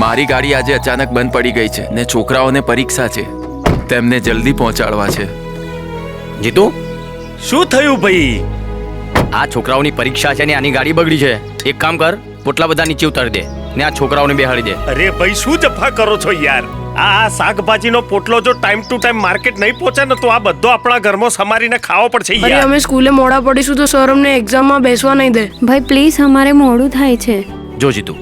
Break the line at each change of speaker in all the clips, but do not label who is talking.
મારી ગાડી આજે અચાનક બંધ પડી ગઈ છે ને છોકરાઓને પરીક્ષા છે, તેમને જલ્દી પહોંચાડવા છે.
જીતુ,
શું થયું ભાઈ?
આ છોકરાઓની પરીક્ષા છે ને આની ગાડી બગડી છે. એક કામ કર, પોટલા બધા નીચે ઉતારી દે ને આ છોકરાઓને બેહાડી દે.
અરે ભાઈ શું જફા કરો છો યાર? આ શાકભાજીનો પોટલો જો ટાઈમ ટુ ટાઈમ માર્કેટ નહીં પહોંચે ને તો આ બધો આપણા ઘરમાં સમારીને ખાવો પડશે
અરે
યાર.
અમે સ્કૂલે મોડા પડીશું તો સર અમને એક્ઝામમાં બેસવા નહીં દે.
ભાઈ પ્લીઝ, અમારે મોડું થાય છે.
જો જીતુ,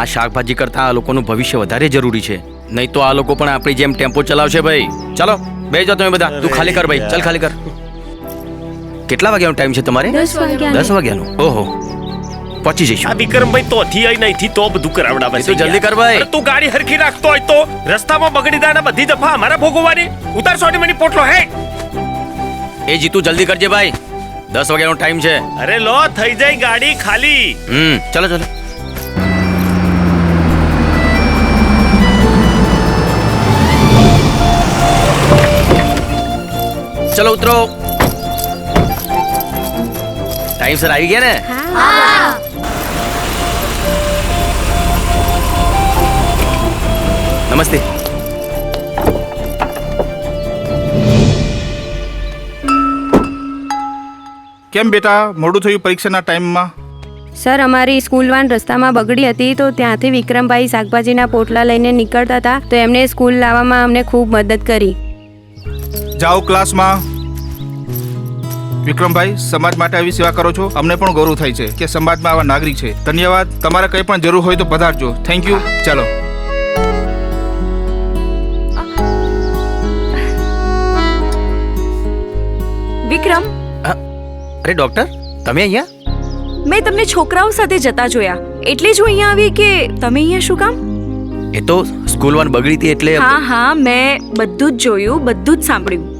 આ શાકભાજી કરતા આ લોકોનું ભવિષ્ય વધારે જરૂરી છે, નહીં તો આ લોકો પણ આપણી જેમ ટેમ્પો ચલાવશે ભાઈ. ચાલો બેસી જાઓ તમે બધા. તું ખાલી કર ભાઈ, ચાલ ખાલી કર. કેટલા વાગ્યાનો ટાઈમ છે તમારે?
10 વાગ્યાનો.
10 વાગ્યાનો. ઓહો, પહોંચી જઈશું.
આ વિક્રમભાઈ તો થી આઈ નહીં તો બધું કરાવડાવે છે.
તું જલ્દી કર ભાઈ.
અરે તું ગાડી હરખી રાખતો હોય તો રસ્તામાં બગડી જાય ને બધી દફા અમારે ભોગવવાની. ઉતાર સોની મની પોટલો હે.
એ જીતુ જલ્દી કરજે ભાઈ, 10 વાગ્યાનો ટાઈમ છે.
અરે લો થઈ જાય ગાડી ખાલી.
ચલો ચલો. ચલો ઉતરો. ટાઈમસર આવી ગયા ને? નમસ્તે.
કેમ બેટા મોડું થયું પરીક્ષાના ટાઈમમાં?
સર, અમારી સ્કૂલ વાન રસ્તામાં બગડી હતી તો ત્યાંથી વિક્રમભાઈ શાકભાજીના પોટલા લઈને નીકળતા હતા તો એમને સ્કૂલ લાવવામાં અમને ખૂબ મદદ કરી.
જાઓ ક્લાસમાં. વિક્રમભાઈ, સમાજ માટે આવી સેવા કરો છો, અમને પણ ગૌરવ થાય છે કે સમાજમાં આવા નાગરિક છે. ધન્યવાદ. તમારે કંઈ પણ જરૂર હોય તો પધારજો. Thank you. ચાલો.
વિક્રમ,
અરે ડોક્ટર, તમે અહીંયા?
મેં તમને છોકરાઓ સાથે જતા જોયા એટલે જ હું અહીંયા આવી કે તમે અહીંયા શું કામ?
એ તો સ્કૂલ વાન બગડી હતી એટલે.
હા, મેં બધું જ જોયું, બધું જ સાંભળ્યું.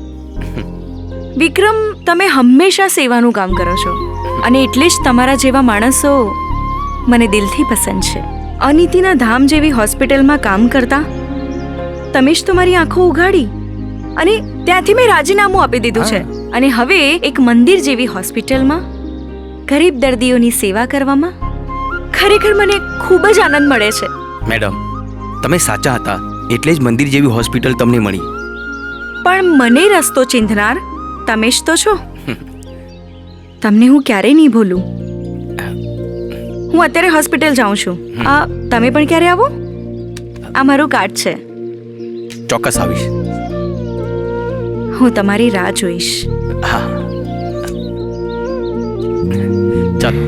વિક્રમ, તમે હંમેશા સેવાનું કામ કરો છો અને એટલે જ તમારા જેવા માણસો મને દિલથી પસંદ છે. અનિતિના ધામ જેવી હોસ્પિટલમાં કામ કરતા તમે જ તમારી આંખો ઉઘાડી અને ત્યાંથી મેં રાજીનામું આપી દીધું છે અને હવે એક મંદિર જેવી હોસ્પિટલમાં ગરીબ દર્દીઓની સેવા કરવામાં ખરેખર મને ખૂબ જ આનંદ મળે છે.
મેડમ, તમે સાચા હતા એટલે જ મંદિર જેવી હોસ્પિટલ તમને મળી.
પણ મને રસ્તો ચીંધનાર તમે જ તો છો. તમને હું ક્યારેય નહીં ભૂલું. હું અત્યારે હોસ્પિટલ જાઉં છું. તમે પણ ક્યારે આવો? આ મારું કાર્ડ છે.
ચોક્કસ આવીશ.
હું તમારી રાહ જોઈશ.
હા, ચાલો.